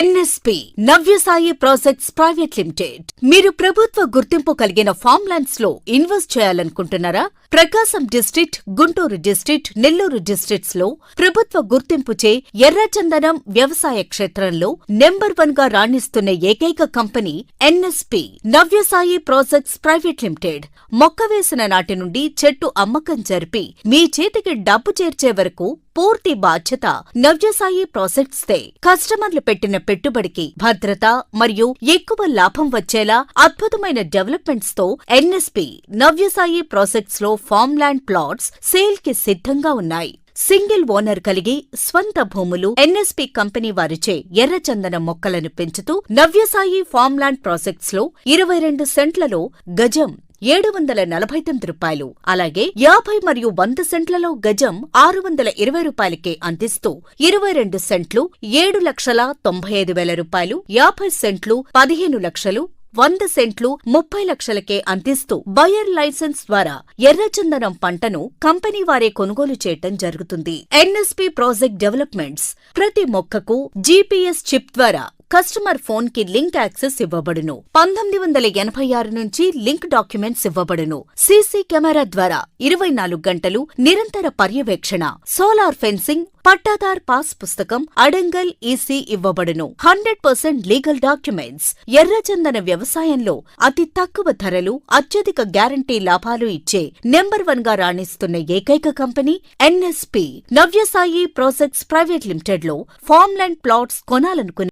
NSP Navyasai projects private limited. మీరు ప్రభుత్వ గుర్తింపు కలిగిన ఫామ్ ల్యాండ్స్ లో ఇన్వెస్ట్ చేయాలనుకుంటున్నారా? Prakasam district, Guntur district, Nellore districts లో ప్రభుత్వ గుర్తింపుచే ఎర్రచందనం వ్యవసాయ క్షేత్రంలో నెంబర్ 1 గా రాణిస్తున్న ఏకైక company NSP Navyasai projects private limited. మొక్క వేసిన నాటి నుండి చెట్టు అమ్మకం జరిపి మీ చేతికి డబ్బు చేర్చే వరకు పూర్తి బాధ్యత నవ్యసాయి ప్రాజెక్ట్స్ దే. కస్టమర్లు పెట్టిన పెట్టుబడికి భద్రత మరియు ఎక్కువ లాభం వచ్చేలా అద్భుతమైన డెవలప్మెంట్స్ తో ఎన్ఎస్పి నవ్యసాయి ప్రాజెక్ట్స్ లో ఫామ్ ల్యాండ్ ప్లాట్స్ సేల్ కి సిద్ధంగా ఉన్నాయి. సింగిల్ ఓనర్ కలిగి స్వంత భూములు ఎన్ఎస్పి కంపెనీ వారిచే ఎర్రచందనం మొక్కలను పెంచుతూ నవ్యసాయి ఫామ్ ల్యాండ్ ప్రాజెక్ట్స్ లో 22 సెంట్లలో గజం రూ. 749. అలాగే 50 మరియు 100 సెంట్లలో గజం రూ. 620కే అందిస్తూ 22 సెంట్లు రూ. 7,95,000, 50 సెంట్లు 15 లక్షలు, 100 సెంట్లు 30 లక్షలకే అందిస్తూ బయర్ లైసెన్స్ ద్వారా ఎర్రచందనం పంటను కంపెనీ వారే కొనుగోలు చేయటం జరుగుతుంది. ఎన్ఎస్పి ప్రాజెక్ట్ డెవలప్మెంట్స్ ప్రతి మొక్కకు జీపీఎస్ చిప్ ద్వారా కస్టమర్ ఫోన్ కి లింక్ యాక్సెస్ ఇవ్వబడును. 1986 నుంచి లింక్ డాక్యుమెంట్స్ ఇవ్వబడును. సీసీ కెమెరా ద్వారా 24 గంటలు నిరంతర పర్యవేక్షణ, సోలార్ ఫెన్సింగ్, పట్టాదార్ పాస్ పుస్తకం, అడంగల్ ఈసీ ఇవ్వబడును. 100% లీగల్ డాక్యుమెంట్స్. ఎర్రచందన వ్యవసాయంలో అతి తక్కువ ధరలు, అత్యధిక గ్యారంటీ లాభాలు ఇచ్చే నెంబర్ 1 గా రాణిస్తున్న ఏకైక company NSP Navyasai projects private limited లో ఫామ్ ల్యాండ్ ప్లాట్స్ కొనాలనుకునే